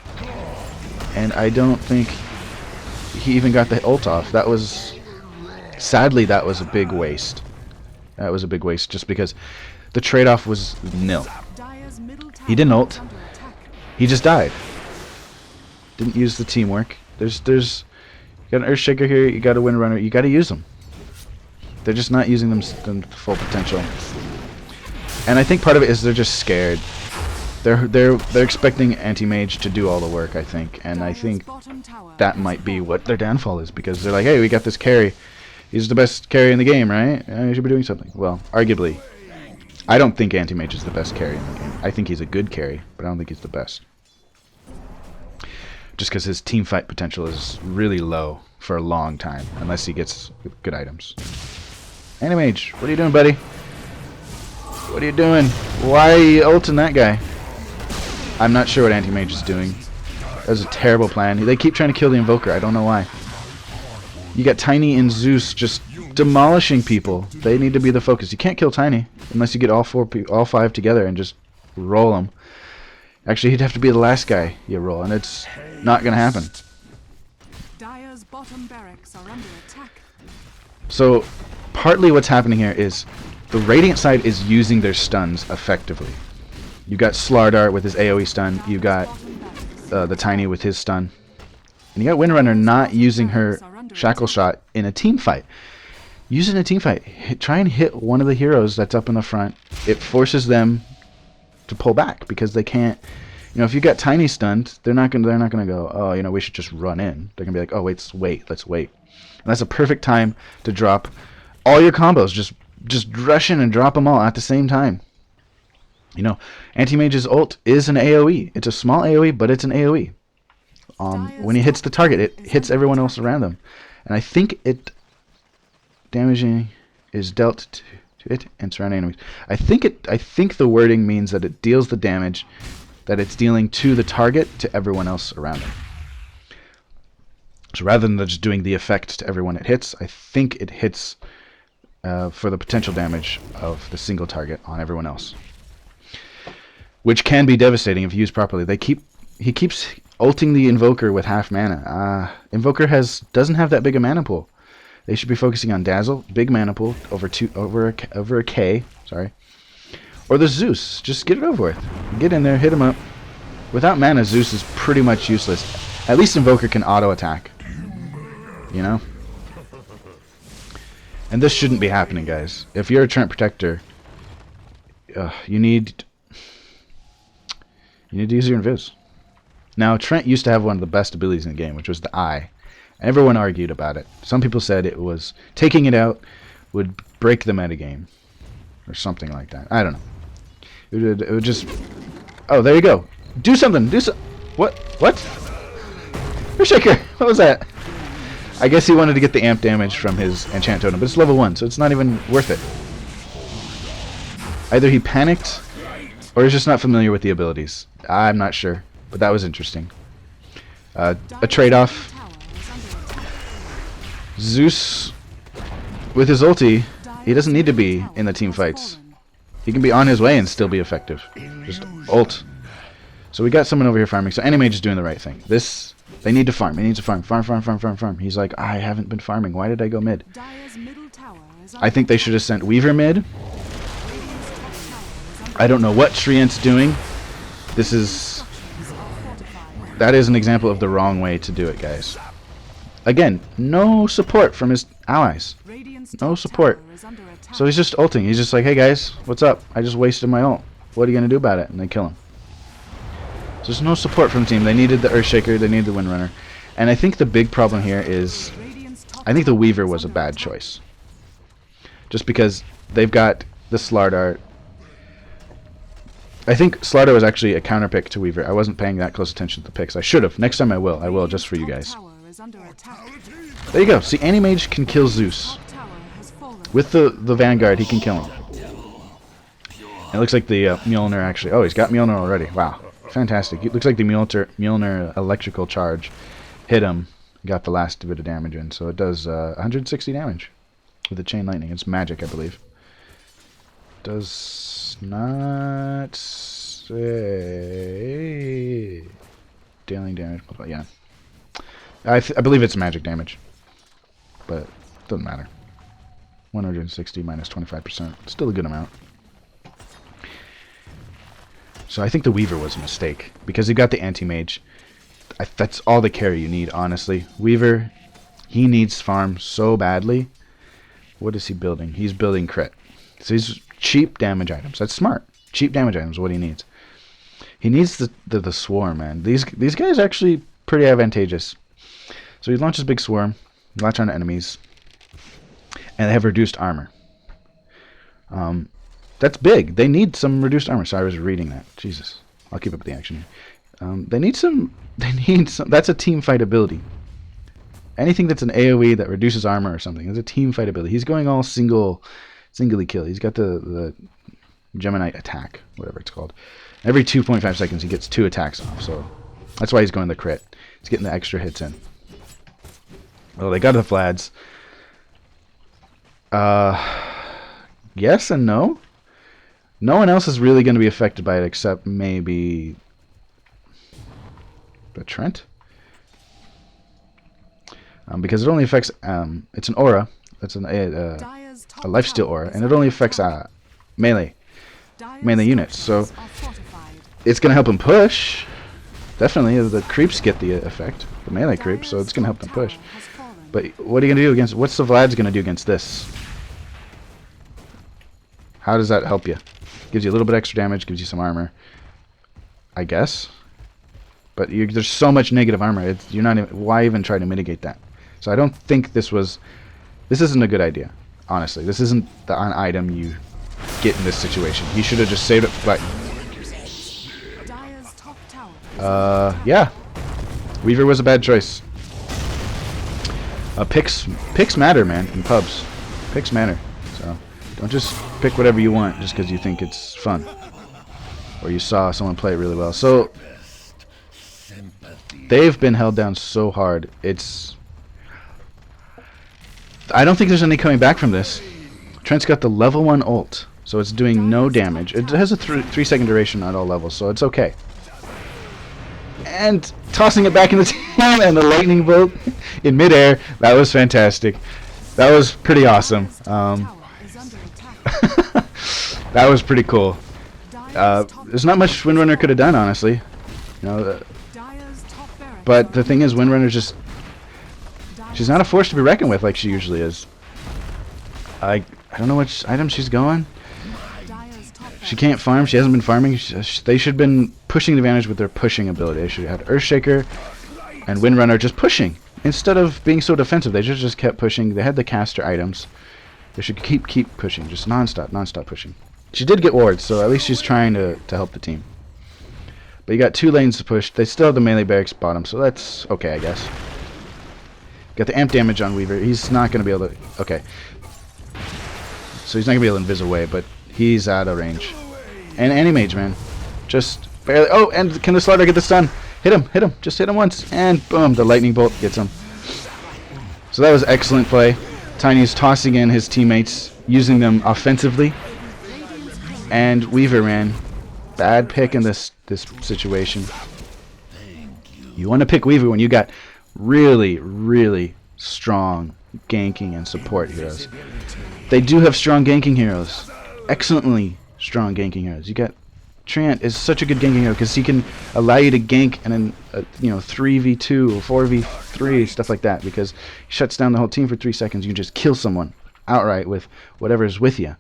S1: And I don't think he even got the ult off. That was... Sadly, that was a big waste. That was a big waste just because the trade-off was nil. He didn't ult. He just died. Didn't use the teamwork. There's you got an Earthshaker here, you got a Windrunner, you got to use them. They're just not using them to full potential. And I think part of it is they're just scared. They're expecting Anti-Mage to do all the work, I think. And I think that might be what their downfall is because they're like, hey, we got this carry. He's the best carry in the game, right? He should be doing something. Well, arguably. I don't think Anti-Mage is the best carry in the game. I think he's a good carry, but I don't think he's the best. Just because his team fight potential is really low for a long time, unless he gets good items. Anti-Mage, what are you doing, buddy? What are you doing? Why are you ulting that guy? I'm not sure what Anti-Mage is doing. That was a terrible plan. They keep trying to kill the Invoker. I don't know why. You got Tiny and Zeus just demolishing people. They need to be the focus. You can't kill Tiny unless you get all five together and just roll them. Actually, he'd have to be the last guy you roll, and it's not going to happen.
S3: Dire's bottom barracks are under attack.
S1: So, partly what's happening here is the Radiant side is using their stuns effectively. You got Slardar with his AoE stun. You got the Tiny with his stun. And you got Windrunner not using her Shackle Shot in a team fight. Use it in a team fight. Try and hit one of the heroes that's up in the front. It forces them to pull back because they can't. You know, if you got Tiny stunned, they're not gonna go, oh, you know, we should just run in. They're gonna be like, oh, let's wait. And that's a perfect time to drop all your combos. Just rush in and drop them all at the same time. You know, Anti-Mage's ult is an AoE. It's a small AoE, but it's an AoE. When he hits the target, it hits everyone else around them. And I think it damaging is dealt to it and surrounding enemies. I think the wording means that it deals the damage that it's dealing to the target to everyone else around them. So rather than just doing the effect to everyone it hits, I think it hits for the potential damage of the single target on everyone else, which can be devastating if used properly. He keeps ulting the Invoker with half mana. Invoker doesn't have that big a mana pool. They should be focusing on Dazzle, big mana pool, over a K, sorry. Or the Zeus. Just get it over with. Get in there, hit him up. Without mana, Zeus is pretty much useless. At least Invoker can auto-attack. You know? And this shouldn't be happening, guys. If you're a Trent Protector, you need to use your Invis. Now, Trent used to have one of the best abilities in the game, which was the eye. Everyone argued about it. Some people said it was taking it out would break the metagame, or something like that. I don't know. It would just... Oh, there you go. Do something. Do so... What? What? Shaker. What was that? I guess he wanted to get the amp damage from his enchant totem, but it's level 1, so it's not even worth it. Either he panicked, or he's just not familiar with the abilities. I'm not sure, but that was interesting. A trade-off. Zeus, with his ulti, he doesn't need to be in the team fights. He can be on his way and still be effective. Just ult. So we got someone over here farming. So Animage is doing the right thing. This, they need to farm. He needs to farm. Farm, farm, farm, farm, farm. He's like, I haven't been farming. Why did I go mid? I think they should have sent Weaver mid. I don't know what Shriant's doing. This is... That is an example of the wrong way to do it, guys. Again, no support from his allies. No support. So he's just ulting. He's just like, hey guys, what's up? I just wasted my ult. What are you going to do about it? And they kill him. So there's no support from the team. They needed the Earthshaker. They needed the Windrunner. And I think the big problem here is... I think the Weaver was a bad choice. Just because they've got the Slardar. I think Slardar was actually a counter pick to Weaver. I wasn't paying that close attention to the picks. I should have. Next time I will. I will, just for you guys. There you go. See, Animage can kill Zeus. With the Vanguard, he can kill him. And it looks like the Mjolnir actually... Oh, he's got Mjolnir already. Wow. Fantastic. It looks like the Mjolnir electrical charge hit him. Got the last bit of damage in. So it does 160 damage with the Chain Lightning. It's magic, I believe. Does not say... Dealing damage. Yeah. I believe it's magic damage. But it doesn't matter. 160 minus 25%. Still a good amount. So I think the Weaver was a mistake. Because you got the Anti-Mage. That's all the carry you need, honestly. Weaver, he needs farm so badly. What is he building? He's building crit. So he's cheap damage items. That's smart. Cheap damage items is what he needs. He needs the swarm, man. These guys are actually pretty advantageous. So he launches big swarm. Latch on enemies. And they have reduced armor. That's big. They need some reduced armor. Sorry, I was reading that. Jesus. I'll keep up with the action here. They need some... That's a team fight ability. Anything that's an AoE that reduces armor or something is a team fight ability. He's going all singly kill. He's got the Gemini attack, whatever it's called. Every 2.5 seconds he gets 2 attacks off. So that's why he's going the crit. He's getting the extra hits in. Well, they got the Vlads. Yes and no. No one else is really going to be affected by it except maybe the Trent. Because it only affects, it's an aura. It's a lifesteal aura, and it only affects melee units. So it's going to help him push. Definitely, the creeps get the effect, the melee creeps, so it's going to help them push. But what are you going to do against, what's the Vlad's going to do against this? How does that help you? Gives you a little bit extra damage, gives you some armor, I guess. But there's so much negative armor. You're not even, why even try to mitigate that? So I don't think this isn't a good idea. Honestly, this isn't an item you get in this situation. He should have just saved it. But yeah, Weaver was a bad choice. Picks matter, man. In pubs, picks matter. So don't just pick whatever you want just because you think it's fun or you saw someone play it really well. So they've been held down so hard. I don't think there's any coming back from this. Trent's got the level 1 ult, so it's doing no damage. It has a 3-second duration on all levels, so it's okay. And tossing it back in the team and the lightning bolt in midair. That was fantastic. That was pretty awesome. That was pretty cool. There's not much Windrunner could have done, honestly. You know, but the thing is, Windrunner's just... She's not a force to be reckoned with like she usually is. I don't know which item she's going. She can't farm. She hasn't been farming. They should have been pushing the advantage with their pushing ability. They should have had Earthshaker and Windrunner just pushing. Instead of being so defensive, they just kept pushing. They had the caster items. They should keep pushing. Just non-stop pushing. She did get wards, so at least she's trying to help the team. But you got 2 lanes to push. They still have the melee barracks bottom, so that's okay, I guess. Got the amp damage on Weaver. He's not going to be able to... Okay. So he's not going to be able to invis away, but he's out of range. And Anti-Mage, man. Just barely... Oh, and can the Slaughter get the stun? Hit him. Just hit him once. And boom, the Lightning Bolt gets him. So that was excellent play. Tiny's tossing in his teammates, using them offensively. And Weaver, man. Bad pick in this situation. You want to pick Weaver when you got really strong ganking and support heroes. They do have strong ganking heroes. Excellently strong ganking heroes. You got Trant is such a good ganking hero because he can allow you to gank and then 3v2 or 4v3 stuff like that, because he shuts down the whole team for 3 seconds. You can just kill someone outright with whatever's with you.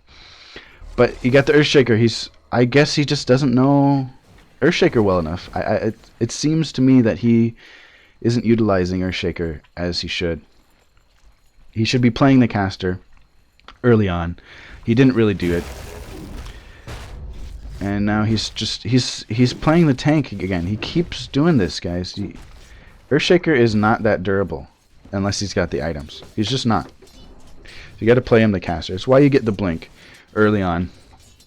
S1: But you got the Earthshaker. I guess he just doesn't know Earthshaker well enough. It seems to me that he isn't utilizing Earthshaker as he should. He should be playing the caster early on. He didn't really do it. And now he's playing the tank again. He keeps doing this, guys. Earthshaker is not that durable unless he's got the items. He's just not. You got to play him the caster. It's why you get the blink early on.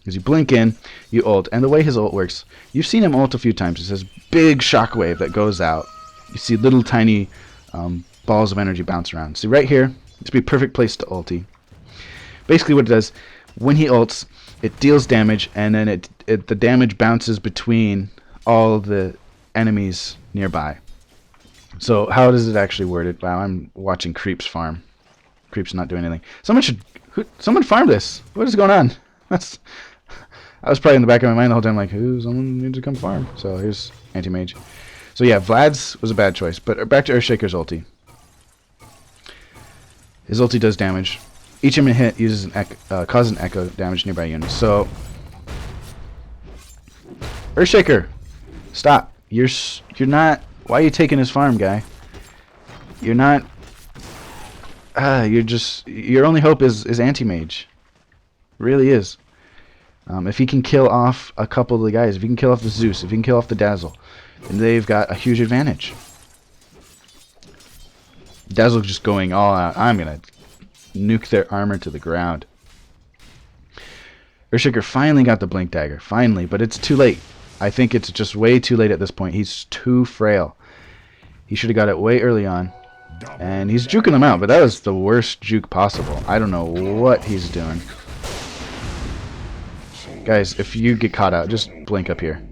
S1: Because you blink in, you ult, and the way his ult works, you've seen him ult a few times. It's this big shockwave that goes out. You see little tiny balls of energy bounce around. See right here, this would be a perfect place to ulti. Basically what it does, when he ults, it deals damage, and then the damage bounces between all the enemies nearby. So how does it actually word it? Wow, I'm watching Creeps farm. Creeps not doing anything. Someone farm this. What is going on? I was probably in the back of my mind the whole time like, someone needs to come farm. So here's Anti-Mage. So yeah, Vlad's was a bad choice. But back to Earthshaker's ulti. His ulti does damage. Each imminent hit uses causes an echo damage nearby units. So Earthshaker, stop. You're not. Why are you taking his farm, guy? You're not. Your only hope is Anti-Mage. Really is. If he can kill off a couple of the guys, if he can kill off the Zeus, if he can kill off the Dazzle, then they've got a huge advantage. Dazzle just going all out. I'm gonna nuke their armor to the ground. Earthshaker finally got the Blink Dagger. Finally, but it's too late. I think it's just way too late at this point. He's too frail. He should have got it way early on. And he's juking them out, but that was the worst juke possible. I don't know what he's doing. Guys, if you get caught out, just blink up here.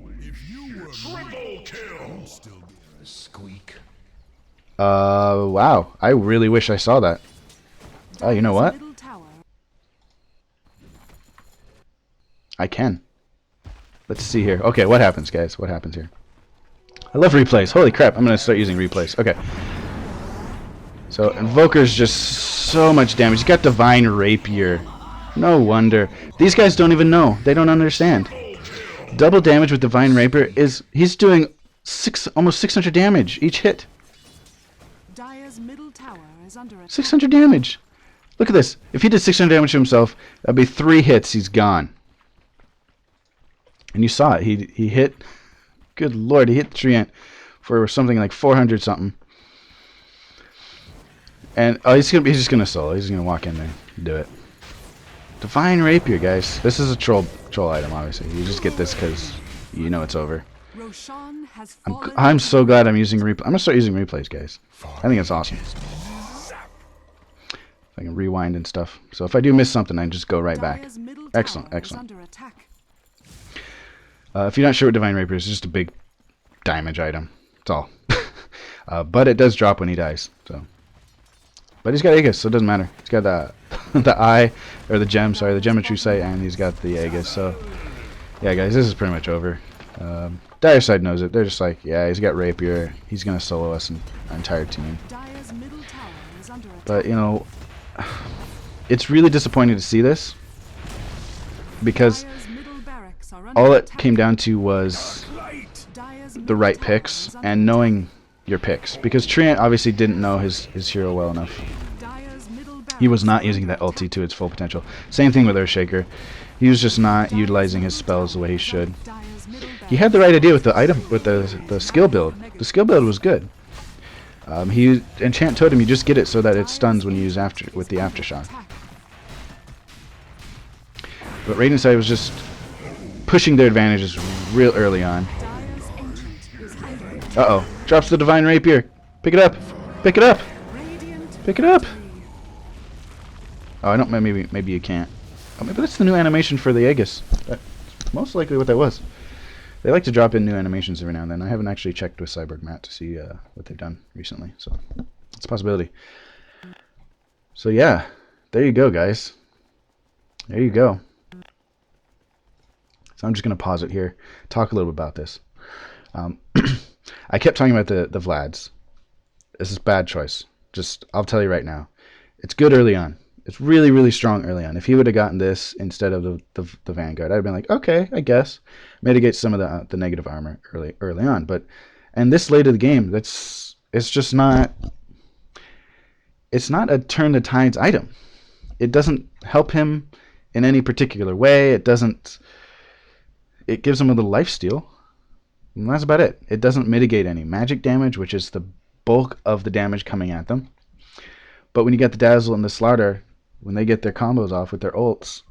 S2: Squeak.
S1: Wow. I really wish I saw that. Oh, you know what? I can. Let's see here. Okay, what happens, guys? What happens here? I love replays. Holy crap, I'm going to start using replays. Okay. So, Invoker's just so much damage. He's got Divine Rapier. No wonder. These guys don't even know. They don't understand. Double damage with Divine Rapier is... He's doing almost 600 damage each hit.
S3: Dire's middle tower is under attack.
S1: 600 damage. Look at this. If he did 600 damage to himself, that'd be 3 hits. He's gone. And you saw it. He hit... Good lord, he hit Treant for something like 400 something. And he's just gonna solo. He's gonna walk in there and do it. Divine Rapier, guys. This is a troll item, obviously. You just get this because you know it's over.
S3: Roshan has
S1: I'm so glad I'm using replay. I'm gonna start using replays, guys. I think it's awesome. I can rewind and stuff. So if I do miss something, I can just go right back. Excellent, excellent. If you're not sure what Divine Rapier is, it's just a big damage item. That's all. But it does drop when he dies. So, but he's got Aegis, so it doesn't matter. He's got the eye, or the gem, sorry, the gem of true sight, and he's got the Aegis. So, yeah, guys, this is pretty much over. Dire side knows it. They're just like, yeah, he's got Rapier. He's gonna solo us and our entire team. But you know, it's really disappointing to see this because
S3: barracks are under
S1: all it
S3: attack.
S1: came down to was
S3: Dire's
S1: the
S3: middle
S1: right
S3: tower
S1: picks
S3: is under
S1: and knowing your picks. Because Treant obviously didn't know his hero well enough.
S3: Dire's middle
S1: He was
S3: barracks
S1: not
S3: are
S1: using
S3: under
S1: that ulti
S3: attack.
S1: to its full potential. Same thing with Earthshaker. He was just not utilizing his spells the way he should.
S3: Dire's middle
S1: He had the right idea with the item, with
S3: barracks
S1: the skill build. The skill build was good. He enchant totem. You just get it so that it stuns when you use with the aftershock. But Radiant side was just pushing their advantages real early on.
S3: Dire's ancient is under attack.
S1: Uh-oh. Drops the Divine Rapier. Pick it up. Pick it up.
S3: Radiant
S1: Pick it up.
S3: victory.
S1: Oh, I don't. Maybe you can't. Oh, maybe that's the new animation for the Aegis. That's most likely what that was. They like to drop in new animations every now and then. I haven't actually checked with Cyborg Matt to see what they've done recently, so it's a possibility. So yeah, there you go, guys. There you go. So I'm just gonna pause it here, talk a little bit about this. I kept talking about the Vlads. This is bad choice. I'll tell you right now. It's good early on. It's really, really strong early on. If he would have gotten this instead of the Vanguard, I'd have been like, okay, I guess. Mitigate some of the negative armor early on. And this late in the game, it's just not... It's not a turn the tides item. It doesn't help him in any particular way. It doesn't... It gives him a little lifesteal. And that's about it. It doesn't mitigate any magic damage, which is the bulk of the damage coming at them. But when you get the Dazzle and the Slaughter, when they get their combos off with their ults,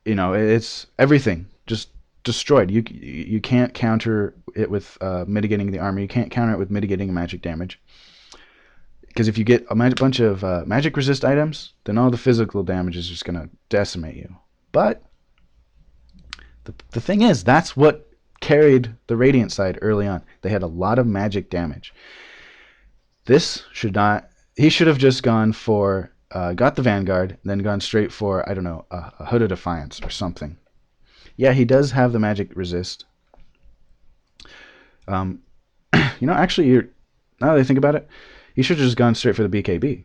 S1: you know, it's everything just destroyed. You can't counter it with mitigating the armor. You can't counter it with mitigating magic damage. Because if you get a bunch of magic resist items, then all the physical damage is just going to decimate you. But the thing is, that's what carried the Radiant side early on. They had a lot of magic damage. This should not... He should have just gone for... got the Vanguard, then gone straight for, I don't know, a Hood of Defiance or something. Yeah, he does have the magic resist. You know, actually, now that I think about it, he should have just gone straight for the BKB.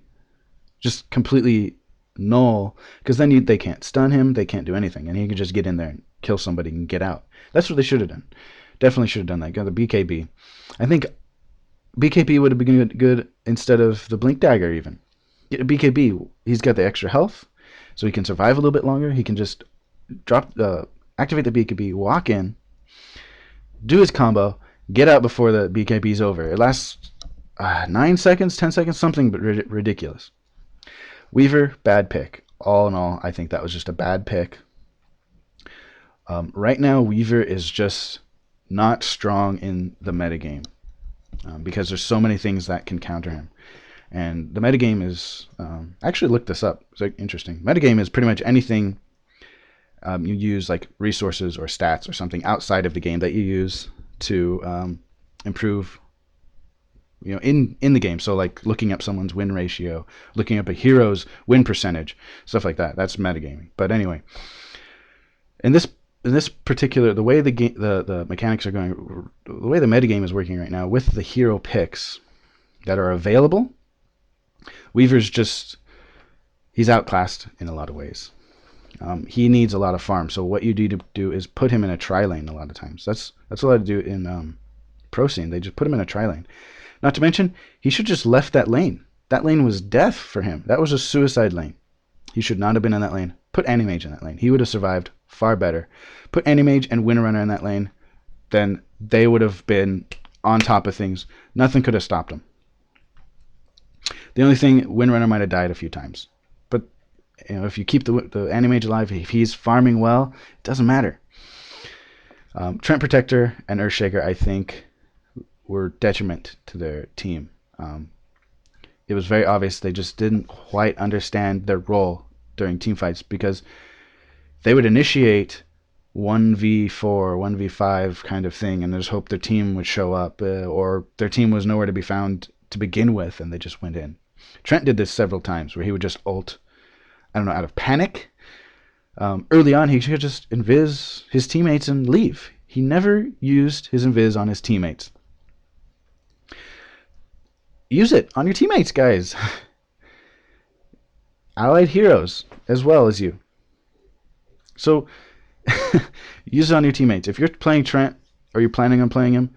S1: Just completely null, because then they can't stun him, they can't do anything, and he can just get in there and kill somebody and get out. That's what they should have done. Definitely should have done that. Got the BKB. I think BKB would have been good instead of the Blink Dagger even. BKB, he's got the extra health, so he can survive a little bit longer. He can just activate the BKB, walk in, do his combo, get out before the BKB is over. It lasts 9 seconds, 10 seconds, something but ridiculous. Weaver, bad pick. All in all, I think that was just a bad pick. Right now, Weaver is just not strong in the metagame because there's so many things that can counter him. And the metagame is... I actually looked this up. It's like, interesting. Metagame is pretty much anything you use, like resources or stats or something outside of the game that you use to improve, you know, in the game. So like looking up someone's win ratio, looking up a hero's win percentage, stuff like that. That's metagaming. But anyway, in this particular, the way the mechanics are going, the way the metagame is working right now with the hero picks that are available, Weaver's just, he's outclassed in a lot of ways. He needs a lot of farm. So what you need to do is put him in a tri-lane a lot of times. That's a lot to do in pro scene. They just put him in a tri-lane. Not to mention, he should just left that lane. That lane was death for him. That was a suicide lane. He should not have been in that lane. Put Animage in that lane. He would have survived far better. Put Animage and Windrunner in that lane, then they would have been on top of things. Nothing could have stopped him. The only thing, Windrunner might have died a few times. But you know, if you keep the Animage alive, if he's farming well, it doesn't matter. Trent Protector and Earthshaker, I think, were detriment to their team. It was very obvious they just didn't quite understand their role during team fights, because they would initiate 1v4, 1v5 kind of thing, and just hope their team would show up, or their team was nowhere to be found to begin with, and they just went in. Trent did this several times, where he would just ult, I don't know, out of panic. Early on, he should just invis his teammates and leave. He never used his invis on his teammates. Use it on your teammates, guys. Allied heroes as well as you. So Use it on your teammates. If you're playing Trent or you're planning on playing him,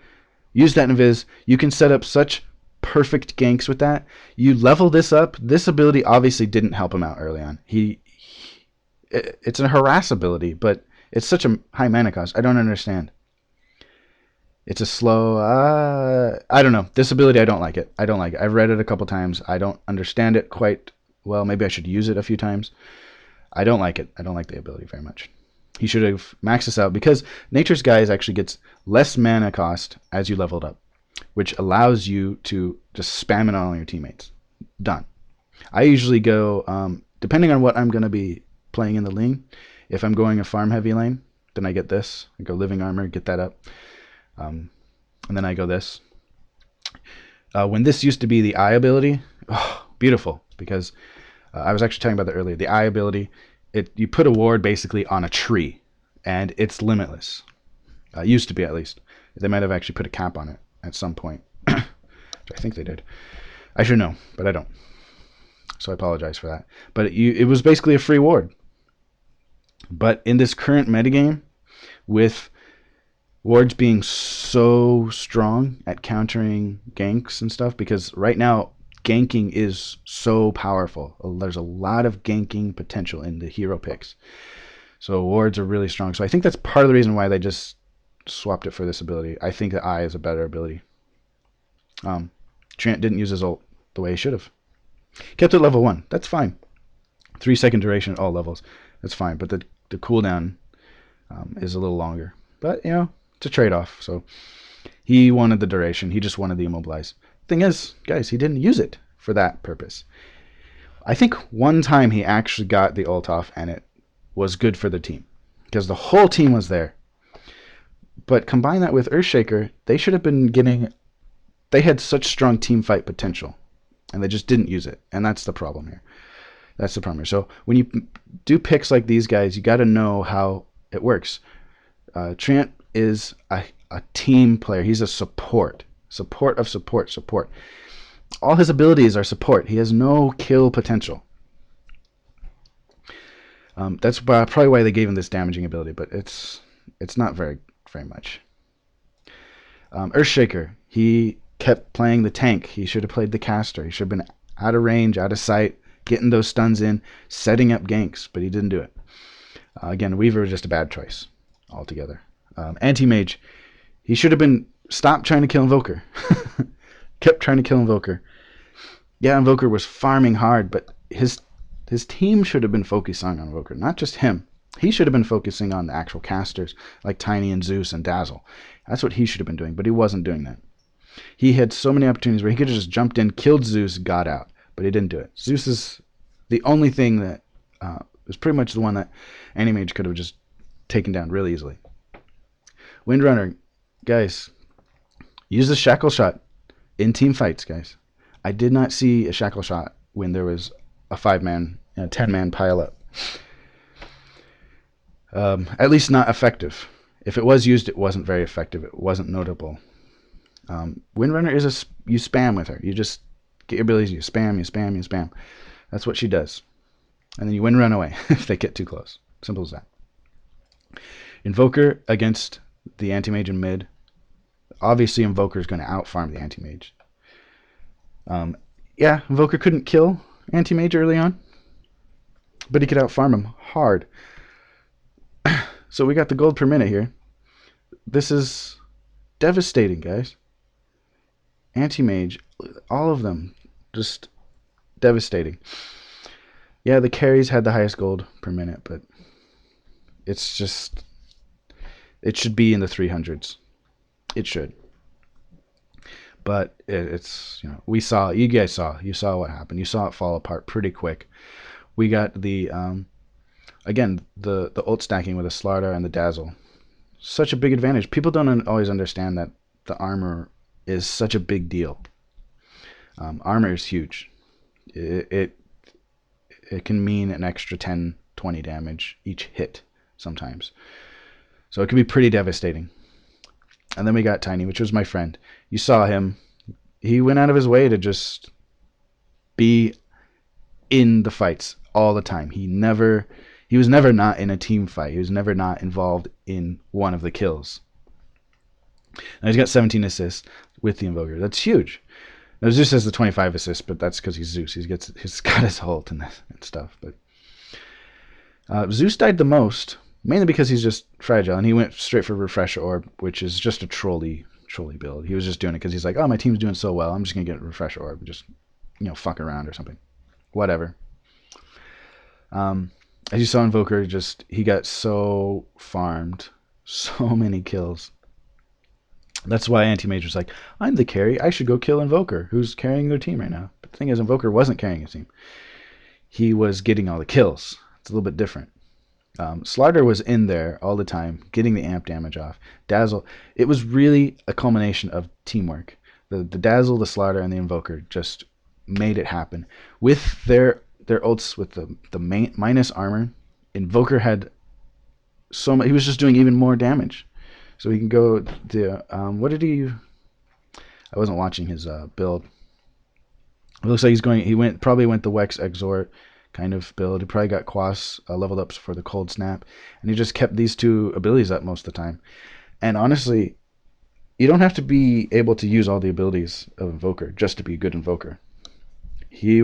S1: use that invis. You can set up such perfect ganks with that. You level this up. This ability obviously didn't help him out early on. It's a harass ability, but it's such a high mana cost. I don't understand. It's a slow... I don't know. This ability, I don't like it. I don't like it. I've read it a couple times. I don't understand it quite well. Maybe I should use it a few times. I don't like it. I don't like the ability very much. He should have maxed this out because Nature's Guise actually gets less mana cost as you leveled up, which allows you to just spam it on all your teammates. Done. I usually go, depending on what I'm going to be playing in the lane, if I'm going a farm heavy lane, then I get this. I go Living Armor, get that up. And then I go this. When this used to be the eye ability, beautiful, because I was actually talking about that earlier. The eye ability, you put a ward basically on a tree, and it's limitless. Used to be, at least. They might have actually put a cap on it at some point. I think they did. I should know, but I don't. So I apologize for that. But it was basically a free ward. But in this current metagame, with wards being so strong at countering ganks and stuff, because right now ganking is so powerful. There's a lot of ganking potential in the hero picks. So wards are really strong. So I think that's part of the reason why they just swapped it for this ability. I think the Eye is a better ability. Trant didn't use his ult the way he should have. Kept it level 1. That's fine. 3-second duration at all levels. That's fine. But the cooldown is a little longer. But, you know, it's a trade-off. So he wanted the duration. He just wanted the immobilize. Thing is, guys, he didn't use it for that purpose. I think one time he actually got the ult off, and it was good for the team because the whole team was there. But combine that with Earthshaker, they should have been getting... They had such strong team fight potential, and they just didn't use it. And that's the problem here. That's the problem here. So when you do picks like these guys, you got to know how it works. Trant is a team player. He's a support. Support of support. Support. All his abilities are support. He has no kill potential. That's probably why they gave him this damaging ability, but it's not very much. Earthshaker, he kept playing the tank. He should have played the caster. He should have been out of range, out of sight, getting those stuns in, setting up ganks, but he didn't do it. Again, Weaver was just a bad choice altogether. Anti-Mage, he should have been stopped trying to kill Invoker. Kept trying to kill Invoker. Yeah, Invoker was farming hard, but his team should have been focusing on Invoker, not just him. He should have been focusing on the actual casters like Tiny and Zeus and Dazzle. That's what he should have been doing, but he wasn't doing that. He had so many opportunities where he could have just jumped in, killed Zeus, got out, but he didn't do it. Zeus is the only thing that was pretty much the one that Anti-Mage could have just taken down really easily. Windrunner, guys, use the shackle shot in team fights, guys. I did not see a shackle shot when there was a 5-man, 10-man pile up. At least not effective. If it was used, it wasn't very effective. It wasn't notable. Windrunner is you spam with her. You just get your abilities. You spam, you spam, you spam. That's what she does. And then you run away if they get too close. Simple as that. Invoker against the Anti-Mage in mid. Obviously, Invoker is going to outfarm the Anti-Mage. Yeah, Invoker couldn't kill Anti-Mage early on, but he could outfarm him hard. So we got the gold per minute here. This is devastating, guys. Anti-Mage, all of them, just devastating. Yeah, the carries had the highest gold per minute, but it's just... It should be in the 300s. It should. But it's, you know, you saw what happened. You saw it fall apart pretty quick. We got the, again, the ult stacking with the Slardar and the Dazzle. Such a big advantage. People don't always understand that the armor is such a big deal. Armor is huge. It can mean an extra 10, 20 damage each hit sometimes. So it can be pretty devastating. And then we got Tiny, which was my friend. You saw him. He went out of his way to just be in the fights all the time. He never He was never not in a team fight. He was never not involved in one of the kills. Now he's got 17 assists with the Invoker. That's huge. Now Zeus has the 25 assists, but that's because he's Zeus. He's got his ult and stuff. But Zeus died the most, mainly because he's just fragile, and he went straight for Refresher Orb, which is just a trolley build. He was just doing it because he's like, oh, my team's doing so well, I'm just gonna get a Refresher Orb, just fuck around or something, whatever. As you saw, Invoker he got so farmed, so many kills. That's why Anti-Mage was like, I'm the carry, I should go kill Invoker, who's carrying their team right now. But the thing is, Invoker wasn't carrying his team. He was getting all the kills. It's a little bit different. Slardar was in there all the time, getting the amp damage off. Dazzle, it was really a culmination of teamwork. The Dazzle, the Slardar, and the Invoker just made it happen. With their ults, with the minus armor, Invoker had so much, he was just doing even more damage. So he can go to, what did he, I wasn't watching his build. It looks like he probably went the Wex Exort kind of build. He probably got Quas leveled up for the Cold Snap, and he just kept these two abilities up most of the time. And honestly, you don't have to be able to use all the abilities of Invoker just to be a good Invoker. He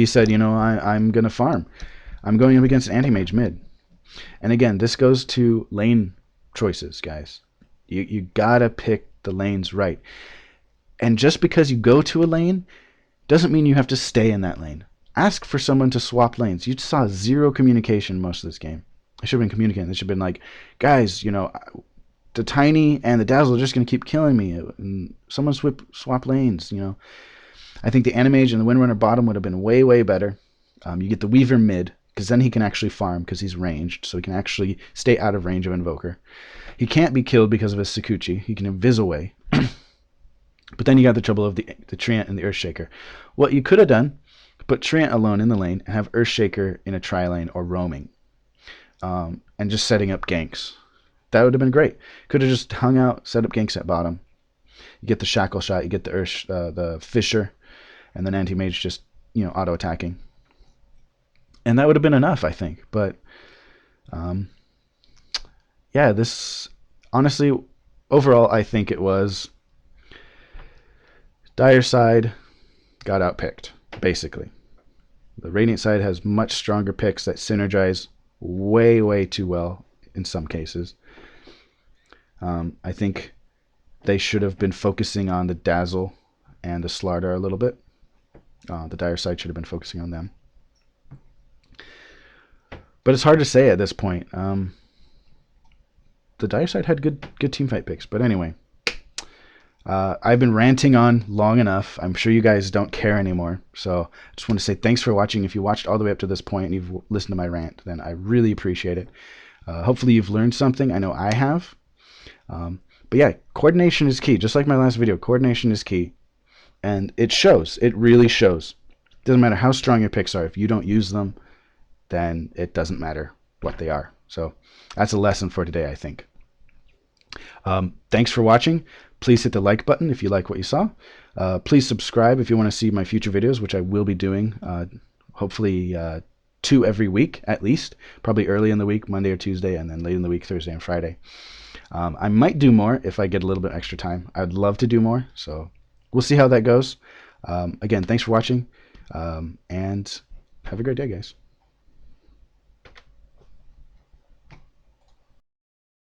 S1: said, I'm going to farm. I'm going up against an Anti-Mage mid. And again, this goes to lane choices, guys. You gotta pick the lanes right. And just because you go to a lane doesn't mean you have to stay in that lane. Ask for someone to swap lanes. You saw zero communication most of this game. I should have been communicating. They should have been like, guys, the Tiny and the Dazzle are just going to keep killing me. And someone swap lanes, I think the Anti-Mage and the Windrunner bottom would have been way, way better. You get the Weaver mid, because then he can actually farm because he's ranged, so he can actually stay out of range of Invoker. He can't be killed because of his Sakuchi. He can invis away. But then you got the trouble of the Treant and the Earthshaker. What you could have done, put Treant alone in the lane and have Earthshaker in a tri-lane or roaming, and just setting up ganks. That would have been great. Could have just hung out, set up ganks at bottom. You get the Shackle Shot, you get the Fissure, and then Anti-Mage just auto-attacking. And that would have been enough, I think. But yeah, this honestly, overall, I think it was Dire side got outpicked, basically. The Radiant side has much stronger picks that synergize way, way too well in some cases. I think they should have been focusing on the Dazzle and the Slardar a little bit. The Dire side should have been focusing on them. But it's hard to say at this point. The Dire side had good teamfight picks. But anyway, I've been ranting on long enough. I'm sure you guys don't care anymore. So I just want to say thanks for watching. If you watched all the way up to this point and you've listened to my rant, then I really appreciate it. Hopefully you've learned something. I know I have. But yeah, coordination is key. Just like my last video, coordination is key. And it shows. It really shows. Doesn't matter how strong your picks are. If you don't use them, then it doesn't matter what they are. So that's a lesson for today, I think. Thanks for watching. Please hit the like button if you like what you saw. Please subscribe if you want to see my future videos, which I will be doing, hopefully 2 every week at least. Probably early in the week, Monday or Tuesday, and then late in the week, Thursday and Friday. I might do more if I get a little bit extra time. I'd love to do more, so we'll see how that goes. Again, thanks for watching, and have a great day, guys.